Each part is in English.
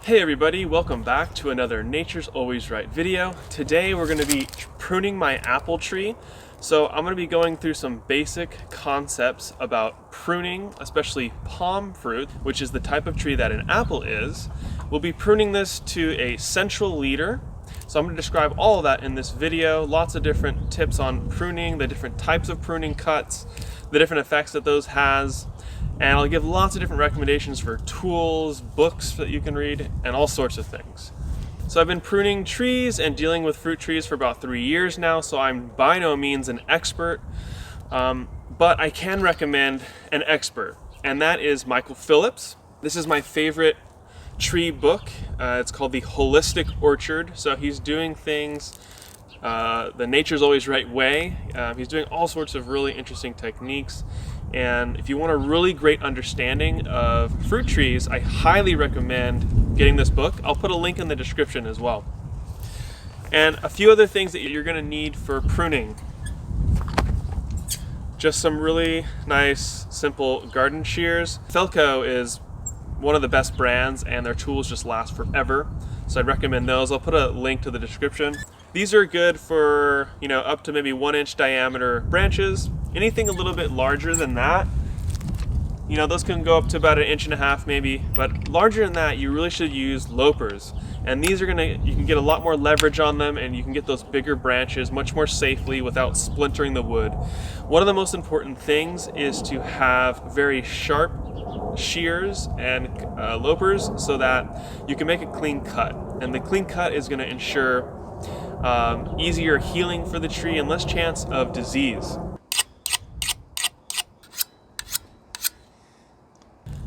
Hey everybody, welcome back to another Nature's Always Right video. Today we're going to be pruning my apple tree. So I'm going to be going through some basic concepts about pruning, especially palm fruit, which is the type of tree that an apple is. We'll be pruning this to a central leader. So I'm going to describe all of that in this video. Lots of different tips on pruning, the different types of pruning cuts, the different effects that those has. And I'll give lots of different recommendations for tools, books that you can read, and all sorts of things. So I've been pruning trees and dealing with fruit trees for about 3 years now, so I'm by no means an expert, but I can recommend an expert, and that is Michael Phillips. This is my favorite tree book. It's called The Holistic Orchard. So he's doing things the Nature's Always Right way. He's doing all sorts of really interesting techniques. And if you want a really great understanding of fruit trees, I highly recommend getting this book. I'll put a link in the description as well. And a few other things that you're going to need for pruning. Just some really nice, simple garden shears. Felco is one of the best brands and their tools just last forever. So I'd recommend those. I'll put a link to the description. These are good for, up to maybe 1-inch diameter branches. Anything a little bit larger than that, those can go up to about 1.5 inches maybe, but larger than that, you really should use loppers. And these are you can get a lot more leverage on them, and you can get those bigger branches much more safely without splintering the wood. One of the most important things is to have very sharp shears and loppers so that you can make a clean cut. And the clean cut is going to ensure easier healing for the tree and less chance of disease.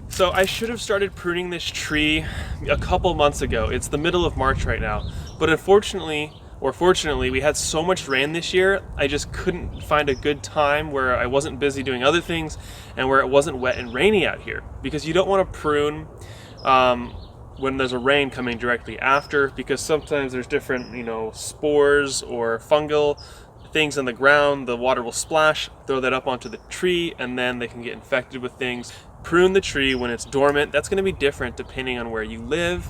So I should have started pruning this tree a couple months ago. It's the middle of March right now, but unfortunately, or fortunately, we had so much rain this year, I just couldn't find a good time where I wasn't busy doing other things and where it wasn't wet and rainy out here. Because you don't want to prune when there's a rain coming directly after, because sometimes there's different, spores or fungal things in the ground. The water will splash, throw that up onto the tree, and then they can get infected with things. Prune the tree when it's dormant. That's going to be different depending on where you live.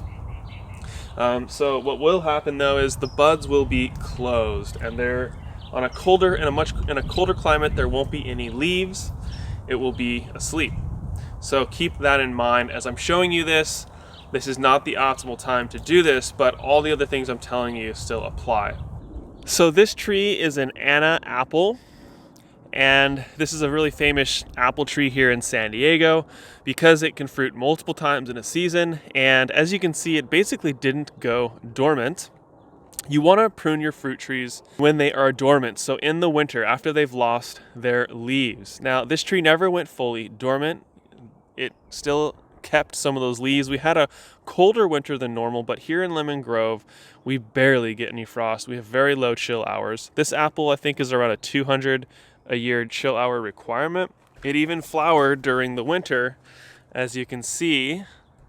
So what will happen though is the buds will be closed, and they're on a colder in a colder climate. There won't be any leaves. It will be asleep. So keep that in mind as I'm showing you this. This is not the optimal time to do this, but all the other things I'm telling you still apply. So this tree is an Anna apple. And this is a really famous apple tree here in San Diego because it can fruit multiple times in a season. And as you can see, it basically didn't go dormant. You want to prune your fruit trees when they are dormant. So in the winter, after they've lost their leaves. Now, this tree never went fully dormant. It still kept some of those leaves. We had a colder winter than normal, but here in Lemon Grove, we barely get any frost. We have very low chill hours. This apple, I think, is around a 200 a year chill hour requirement. It even flowered during the winter, as you can see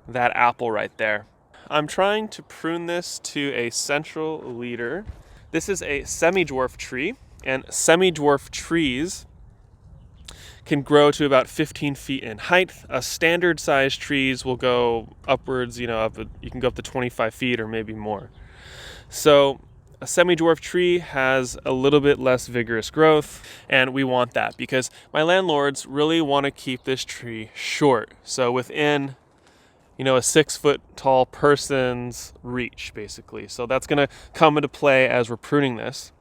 that apple right there. I'm trying to prune this to a central leader. This is a semi-dwarf tree, and semi-dwarf trees can grow to about 15 feet in height. A standard size trees will go upwards, you can go up to 25 feet or maybe more. So a semi-dwarf tree has a little bit less vigorous growth, and we want that because my landlords really want to keep this tree short. So within, a 6 foot tall person's reach, basically. So that's going to come into play as we're pruning this.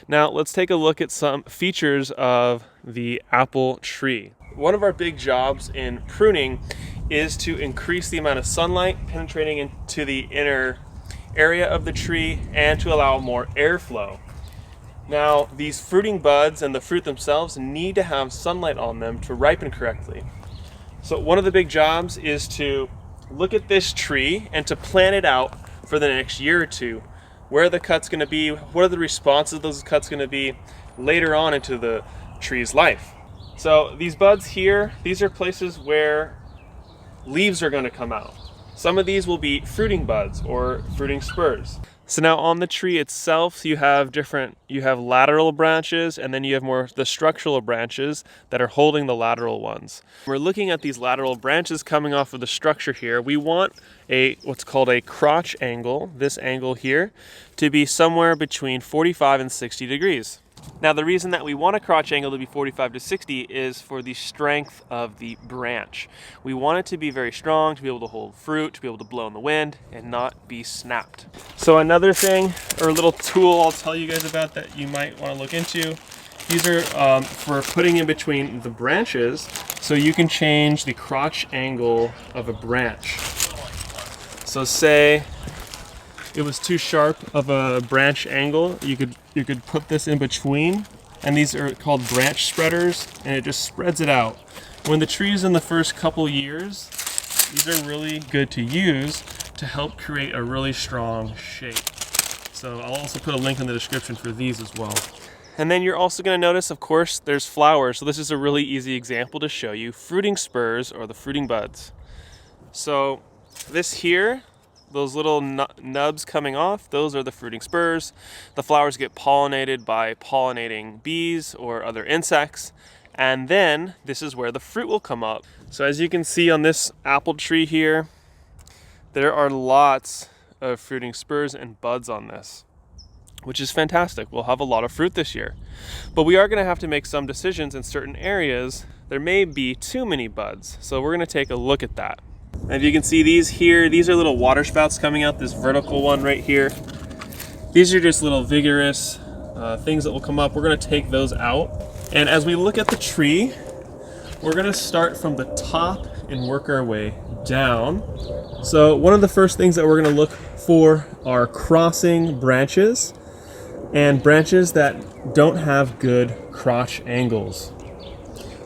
Now let's take a look at some features of the apple tree. One of our big jobs in pruning is to increase the amount of sunlight penetrating into the inner area of the tree and to allow more airflow. Now, these fruiting buds and the fruit themselves need to have sunlight on them to ripen correctly. So one of the big jobs is to look at this tree and to plan it out for the next year or two. Where the cut's going to be, what are the responses of those cuts going to be later on into the tree's life. So these buds here, these are places where leaves are going to come out. Some of these will be fruiting buds or fruiting spurs. So now on the tree itself, you have lateral branches, and then you have more the structural branches that are holding the lateral ones. We're looking at these lateral branches coming off of the structure here. We want what's called a crotch angle, this angle here, to be somewhere between 45 and 60 degrees. Now the reason that we want a crotch angle to be 45 to 60 is for the strength of the branch. We want it to be very strong, to be able to hold fruit, to be able to blow in the wind and not be snapped. So another thing, or a little tool I'll tell you guys about that you might want to look into, these are for putting in between the branches so you can change the crotch angle of a branch. So say it was too sharp of a branch angle, you could put this in between, and these are called branch spreaders, and it just spreads it out. When the tree is in the first couple years, these are really good to use to help create a really strong shape. So I'll also put a link in the description for these as well. And then you're also going to notice, of course, there's flowers. So this is a really easy example to show you fruiting spurs or the fruiting buds. So this here, those little nubs coming off, those are the fruiting spurs. The flowers get pollinated by pollinating bees or other insects. And then this is where the fruit will come up. So as you can see on this apple tree here, there are lots of fruiting spurs and buds on this, which is fantastic. We'll have a lot of fruit this year. But we are going to have to make some decisions in certain areas. There may be too many buds. So we're going to take a look at that. And you can see these here, these are little water spouts coming out, this vertical one right here. These are just little vigorous things that will come up. We're going to take those out. And as we look at the tree, we're going to start from the top and work our way down. So one of the first things that we're going to look for are crossing branches and branches that don't have good crotch angles.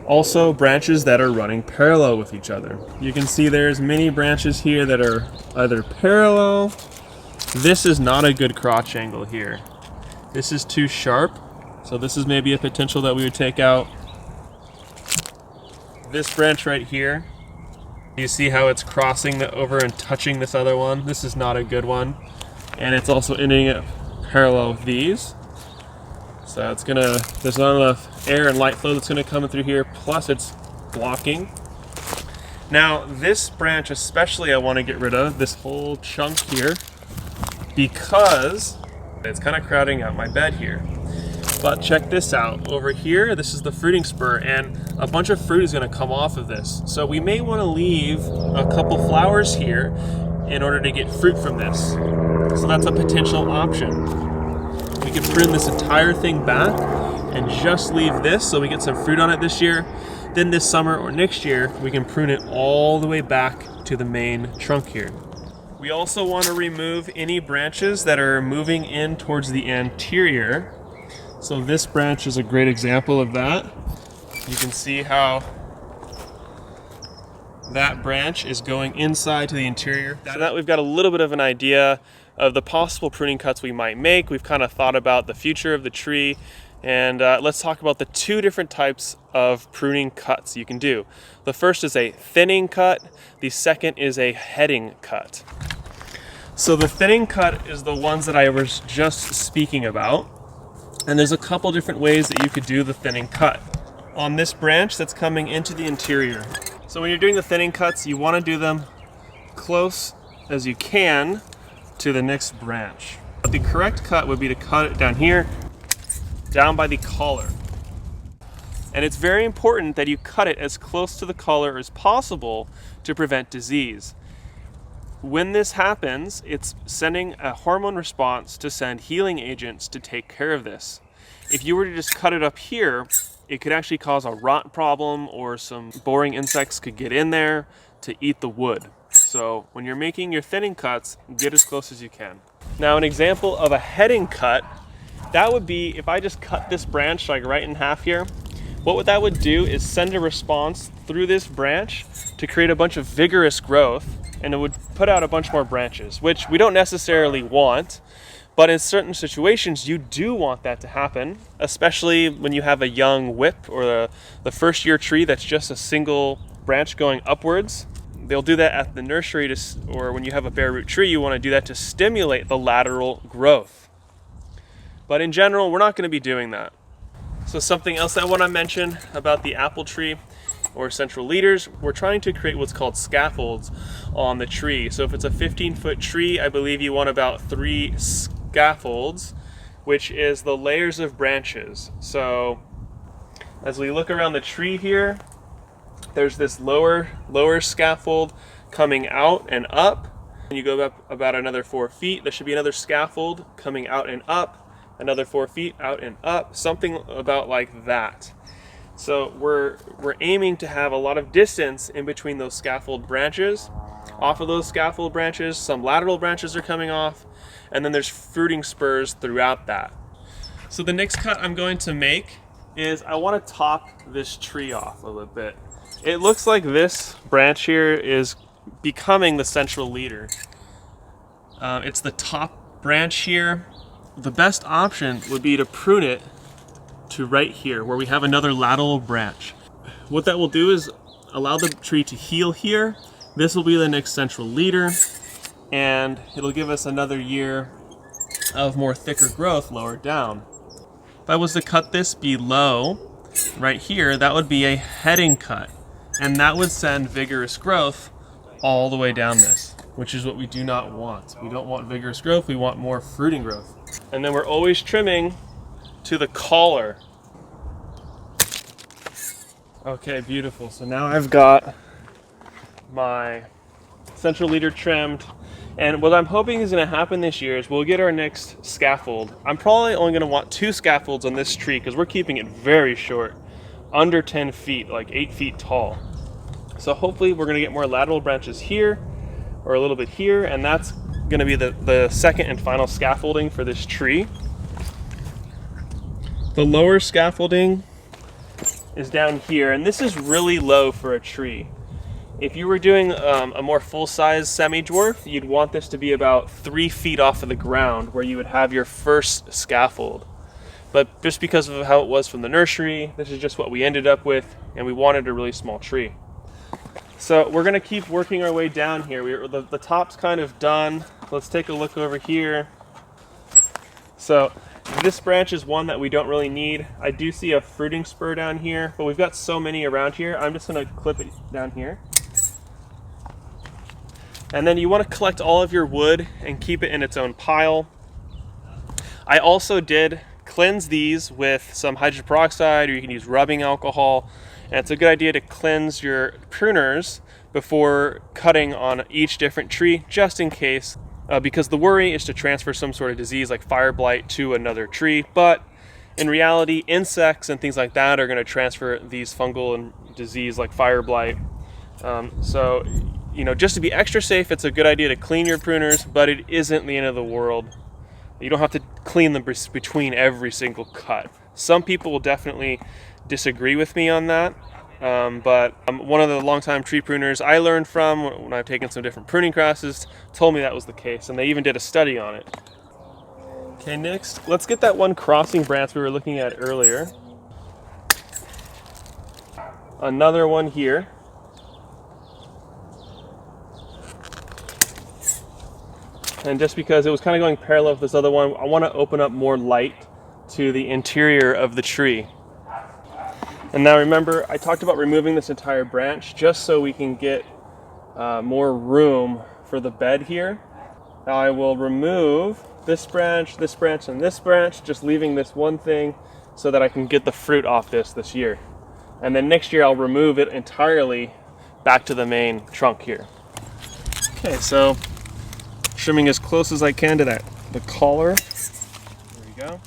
Also, branches that are running parallel with each other. You can see there's many branches here that are either parallel. This is not a good crotch angle here. This is too sharp, so this is maybe a potential that we would take out. This branch right here, you see how it's crossing over and touching this other one? This is not a good one. And it's also ending up parallel with these. So there's not enough air and light flow that's gonna come through here, plus it's blocking. Now this branch especially I wanna get rid of, this whole chunk here, because it's kind of crowding out my bed here. But check this out, over here, this is the fruiting spur, and a bunch of fruit is gonna come off of this. So we may wanna leave a couple flowers here in order to get fruit from this. So that's a potential option. We can prune this entire thing back and just leave this so we get some fruit on it this year. Then this summer or next year, we can prune it all the way back to the main trunk here. We also want to remove any branches that are moving in towards the anterior. So this branch is a great example of that. You can see how that branch is going inside to the interior. So that we've got a little bit of an idea of the possible pruning cuts we might make. We've kind of thought about the future of the tree, and let's talk about the two different types of pruning cuts you can do. The first is a thinning cut, the second is a heading cut. So the thinning cut is the ones that I was just speaking about, and there's a couple different ways that you could do the thinning cut on this branch that's coming into the interior. So when you're doing the thinning cuts, you want to do them close as you can to the next branch. The correct cut would be to cut it down here, down by the collar. And it's very important that you cut it as close to the collar as possible to prevent disease. When this happens, it's sending a hormone response to send healing agents to take care of this. If you were to just cut it up here, it could actually cause a rot problem, or some boring insects could get in there to eat the wood. So when you're making your thinning cuts, get as close as you can. Now an example of a heading cut, that would be if I just cut this branch like right in half here. What that would do is send a response through this branch to create a bunch of vigorous growth, and it would put out a bunch more branches, which we don't necessarily want, but in certain situations you do want that to happen, especially when you have a young whip or the first year tree that's just a single branch going upwards. they'll do that at the nursery or when you have a bare root tree, you want to do that to stimulate the lateral growth. But in general, we're not going to be doing that. So something else I want to mention about the apple tree or central leaders, we're trying to create what's called scaffolds on the tree. So if it's a 15-foot tree, I believe you want about 3 scaffolds, which is the layers of branches. So as we look around the tree here, there's this lower scaffold coming out and up. And you go up about another 4 feet, there should be another scaffold coming out and up, another 4 feet out and up, something about like that. So we're aiming to have a lot of distance in between those scaffold branches. Off of those scaffold branches, some lateral branches are coming off, and then there's fruiting spurs throughout that. So the next cut I'm going to make is I want to top this tree off a little bit. It looks like this branch here is becoming the central leader. It's the top branch here. The best option would be to prune it to right here where we have another lateral branch. What that will do is allow the tree to heal here. This will be the next central leader, and it'll give us another year of more thicker growth lower down. If I was to cut this below right here, that would be a heading cut, and that would send vigorous growth all the way down this, which is what we do not want. We don't want vigorous growth, we want more fruiting growth. And then we're always trimming to the collar. Okay, beautiful. So now I've got my central leader trimmed, and what I'm hoping is going to happen this year is we'll get our next scaffold. I'm probably only going to want 2 scaffolds on this tree because we're keeping it very short, under 10 feet, like 8 feet tall. So hopefully we're going to get more lateral branches here or a little bit here, and that's going to be the second and final scaffolding for this tree. The lower scaffolding is down here, and this is really low for a tree. If you were doing a more full-size semi-dwarf, you'd want this to be about 3 feet off of the ground where you would have your first scaffold. But just because of how it was from the nursery, this is just what we ended up with, and we wanted a really small tree. So we're going to keep working our way down here. The top's kind of done. Let's take a look over here. So this branch is one that we don't really need. I do see a fruiting spur down here, but we've got so many around here. I'm just going to clip it down here. And then you want to collect all of your wood and keep it in its own pile. I also did cleanse these with some hydrogen peroxide, or you can use rubbing alcohol. And it's a good idea to cleanse your pruners before cutting on each different tree, just in case, because the worry is to transfer some sort of disease like fire blight to another tree. But in reality, insects and things like that are going to transfer these fungal and disease like fire blight. So, you know, just to be extra safe, it's a good idea to clean your pruners, but it isn't the end of the world. You don't have to clean them between every single cut. Some people will definitely disagree with me on that, but one of the longtime tree pruners I learned from when I've taken some different pruning classes told me that was the case, and they even did a study on it. Okay, next, let's get that one crossing branch we were looking at earlier. Another one here. And just because it was kind of going parallel with this other one, I want to open up more light to the interior of the tree. And now remember, I talked about removing this entire branch just so we can get more room for the bed here. Now I will remove this branch, and this branch, just leaving this one thing so that I can get the fruit off this year. And then next year I'll remove it entirely back to the main trunk here. Okay, so trimming as close as I can to the collar. There we go.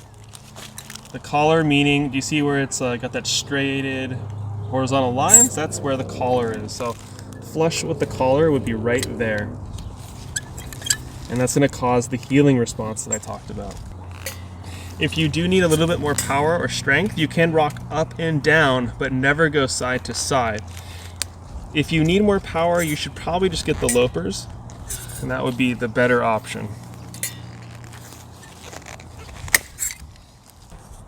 The collar meaning, do you see where it's got that striated horizontal lines? That's where the collar is. So flush with the collar would be right there. And that's going to cause the healing response that I talked about. If you do need a little bit more power or strength, you can rock up and down, but never go side to side. If you need more power, you should probably just get the lopers, and that would be the better option.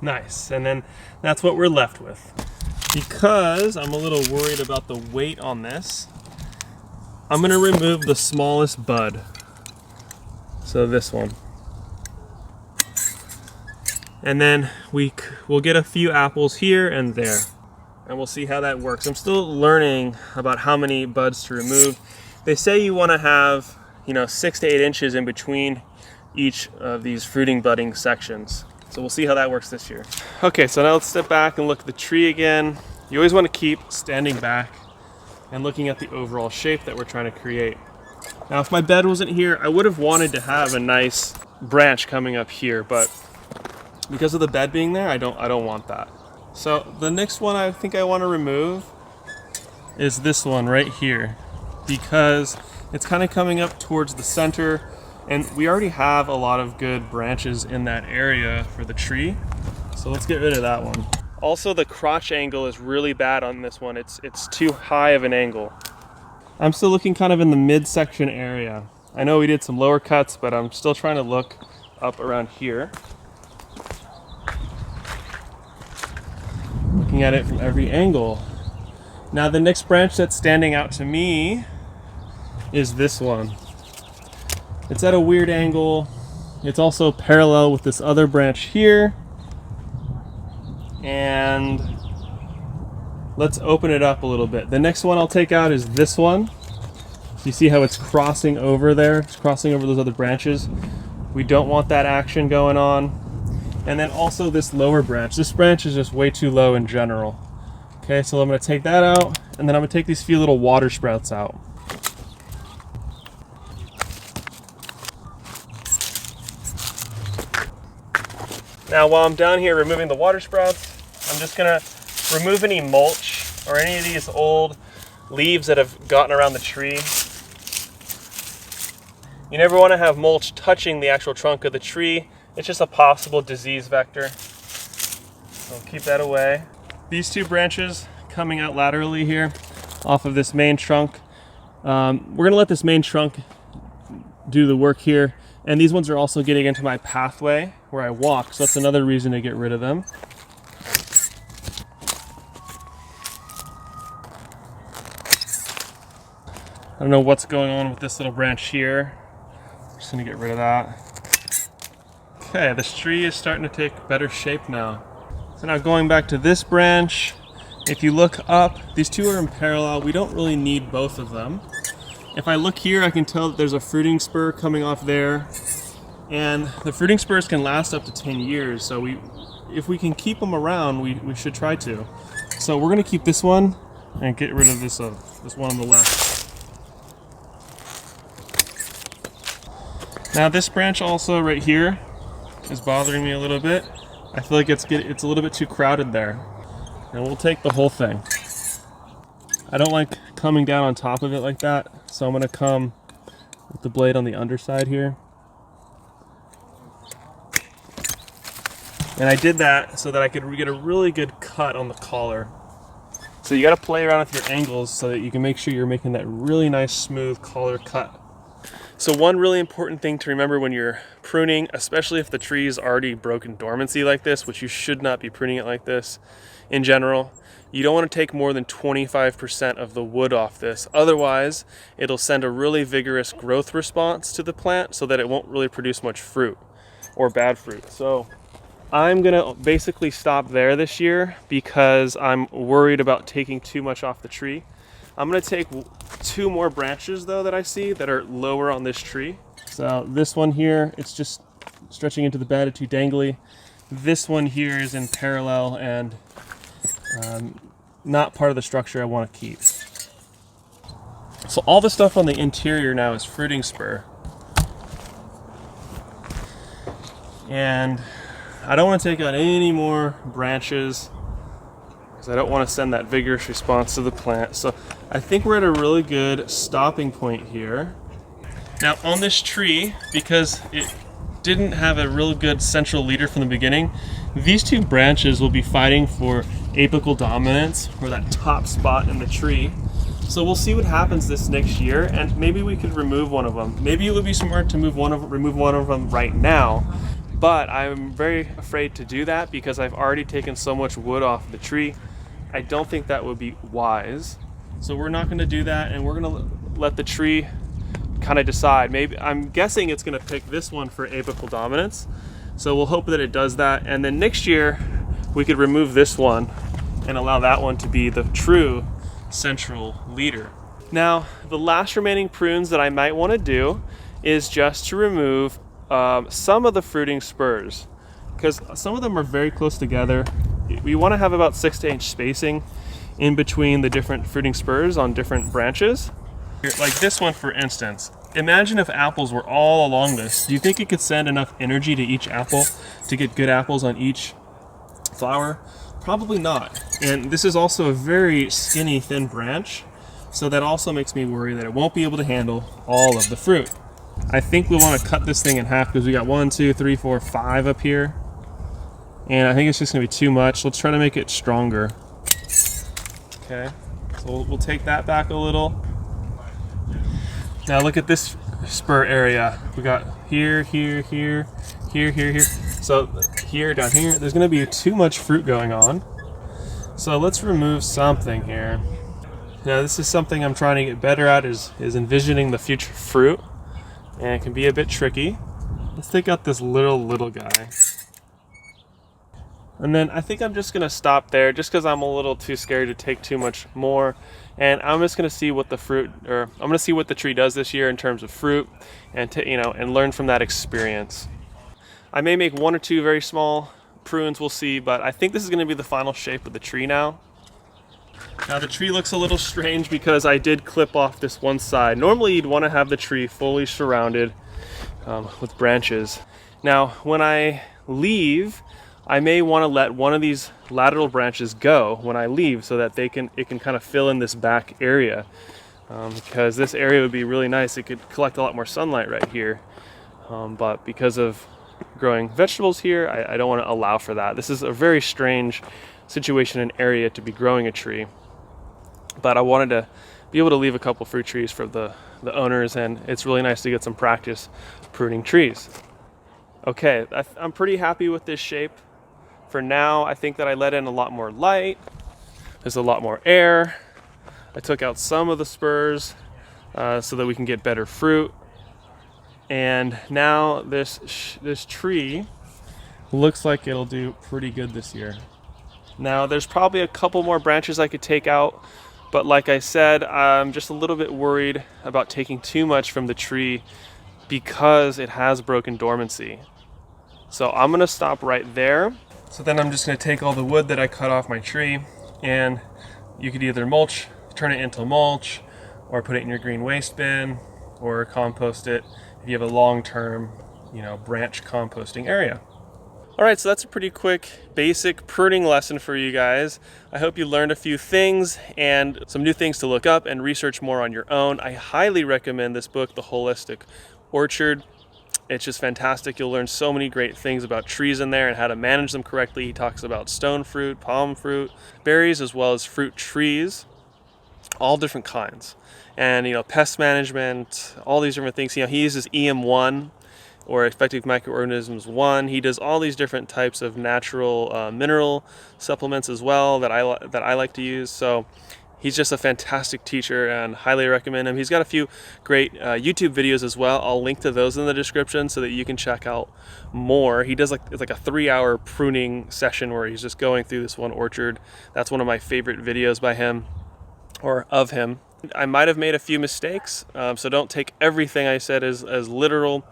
Nice, and then that's what we're left with. Because I'm a little worried about the weight on this, I'm gonna remove the smallest bud. So this one. And then we'll get a few apples here and there. And we'll see how that works. I'm still learning about how many buds to remove. They say you wanna have, 6 to 8 inches in between each of these fruiting budding sections. So we'll see how that works this year. Okay, so now let's step back and look at the tree again. You always wanna keep standing back and looking at the overall shape that we're trying to create. Now, if my bed wasn't here, I would have wanted to have a nice branch coming up here, but because of the bed being there, I don't want that. So the next one I think I want to remove is this one right here, because it's kind of coming up towards the center, and we already have a lot of good branches in that area for the tree. So let's get rid of that one. Also, the crotch angle is really bad on this one. It's too high of an angle. I'm still looking kind of in the midsection area. I know we did some lower cuts, but I'm still trying to look up around here. Looking at it from every angle. Now the next branch that's standing out to me is this one. It's at a weird angle. It's also parallel with this other branch here. And let's open it up a little bit. The next one I'll take out is this one. So you see how it's crossing over there? It's crossing over those other branches. We don't want that action going on. And then also this lower branch. This branch is just way too low in general. Okay, so I'm gonna take that out, and then I'm gonna take these few little water sprouts out. Now while I'm down here removing the water sprouts, I'm just gonna remove any mulch or any of these old leaves that have gotten around the tree. You never want to have mulch touching the actual trunk of the tree. It's just a possible disease vector. So keep that away. These two branches coming out laterally here off of this main trunk. We're gonna let this main trunk do the work here. And these ones are also getting into my pathway where I walk, so that's another reason to get rid of them. I don't know what's going on with this little branch here. I'm just gonna get rid of that. Okay, this tree is starting to take better shape now. So now going back to this branch, if you look up, these two are in parallel. We don't really need both of them. If I look here, I can tell that there's a fruiting spur coming off there. And the fruiting spurs can last up to 10 years. So if we can keep them around, we should try to. So we're gonna keep this one and get rid of this one on the left. Now this branch also right here is bothering me a little bit. I feel like it's a little bit too crowded there. And we'll take the whole thing. I don't like coming down on top of it like that, so I'm gonna come with the blade on the underside here. And I did that so that I could get a really good cut on the collar. So you gotta play around with your angles so that you can make sure you're making that really nice smooth collar cut. So one really important thing to remember when you're pruning, especially if the tree is already broken dormancy like this, which you should not be pruning it like this in general, you don't want to take more than 25% of the wood off this. Otherwise, it'll send a really vigorous growth response to the plant so that it won't really produce much fruit or bad fruit. So I'm gonna basically stop there this year because I'm worried about taking too much off the tree. I'm gonna take 2 more branches though that I see that are lower on this tree. So this one here, it's just stretching into the bed, it's too dangly. This one here is in parallel and not part of the structure I want to keep. So all the stuff on the interior now is fruiting spur. And I don't want to take out any more branches because I don't want to send that vigorous response to the plant. So I think we're at a really good stopping point here. Now on this tree, because it didn't have a real good central leader from the beginning, these 2 branches will be fighting for apical dominance, or that top spot in the tree. So we'll see what happens this next year, and maybe we could remove one of them. Maybe it would be smart to remove one of them right now, but I'm very afraid to do that because I've already taken so much wood off the tree. I don't think that would be wise. So we're not going to do that, and we're going to let the tree kind of decide. Maybe I'm guessing it's going to pick this one for apical dominance. So we'll hope that it does that. And then next year we could remove this one and allow that one to be the true central leader. Now, the last remaining prunes that I might want to do is just to remove some of the fruiting spurs, because some of them are very close together. We want to have about 6 to 8 inch spacing in between the different fruiting spurs on different branches. Like this one, for instance. Imagine if apples were all along this. Do you think it could send enough energy to each apple to get good apples on each flower? Probably not. And this is also a very skinny, thin branch, so that also makes me worry that it won't be able to handle all of the fruit. I think we want to cut this thing in half because we got 1, 2, 3, 4, 5 up here. And I think it's just going to be too much. Let's try to make it stronger. Okay, so we'll take that back a little. Now look at this spur area. We got here, here, here, here, here, here. So here, down here, there's going to be too much fruit going on. So let's remove something here. Now this is something I'm trying to get better at, is envisioning the future fruit. And it can be a bit tricky. Let's take out this little guy. And then I think I'm just gonna stop there just because I'm a little too scared to take too much more. And I'm just gonna see what the tree does this year in terms of fruit, and and learn from that experience. I may make 1 or 2 very small prunes, we'll see, but I think this is gonna be the final shape of the tree now. Now the tree looks a little strange because I did clip off this one side. Normally you'd want to have the tree fully surrounded with branches. Now when I leave, I may want to let one of these lateral branches go when I leave, so that it can kind of fill in this back area, because this area would be really nice. It could collect a lot more sunlight right here, but because of growing vegetables here, I don't want to allow for that. This is a very strange situation and area to be growing a tree, but I wanted to be able to leave a couple fruit trees for the owners, and it's really nice to get some practice pruning trees. Okay, I'm pretty happy with this shape for now. I think that I let in a lot more light, there's a lot more air. I took out some of the spurs so that we can get better fruit, and now this tree looks like it'll do pretty good this year. Now there's probably a couple more branches I could take out, but like I said, I'm just a little bit worried about taking too much from the tree because it has broken dormancy. So I'm gonna stop right there. So then I'm just gonna take all the wood that I cut off my tree, and you could either turn it into mulch, or put it in your green waste bin, or compost it if you have a long-term, branch composting area. All right, so that's a pretty quick, basic pruning lesson for you guys. I hope you learned a few things and some new things to look up and research more on your own. I highly recommend this book, The Holistic Orchard. It's just fantastic. You'll learn so many great things about trees in there and how to manage them correctly. He talks about stone fruit, palm fruit, berries, as well as fruit trees, all different kinds. And, pest management, all these different things. He uses EM1, or effective microorganisms 1. He does all these different types of natural mineral supplements as well that I like to use. So he's just a fantastic teacher, and highly recommend him. He's got a few great YouTube videos as well. I'll link to those in the description so that you can check out more. He does it's like a 3-hour pruning session where he's just going through this one orchard. That's one of my favorite videos by him, or of him. I might have made a few mistakes, so don't take everything I said as literal.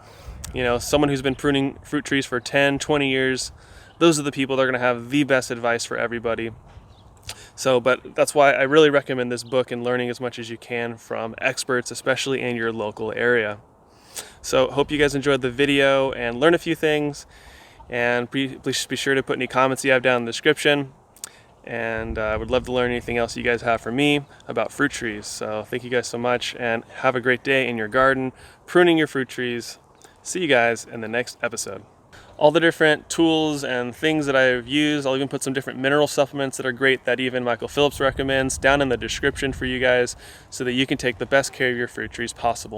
Someone who's been pruning fruit trees for 10, 20 years, those are the people that are going to have the best advice for everybody. But that's why I really recommend this book and learning as much as you can from experts, especially in your local area. So hope you guys enjoyed the video and learned a few things. And please be sure to put any comments you have down in the description. And I would love to learn anything else you guys have for me about fruit trees. So thank you guys so much, and have a great day in your garden, pruning your fruit trees. See you guys in the next episode. All the different tools and things that I've used, I'll even put some different mineral supplements that are great that even Michael Phillips recommends down in the description for you guys, so that you can take the best care of your fruit trees possible.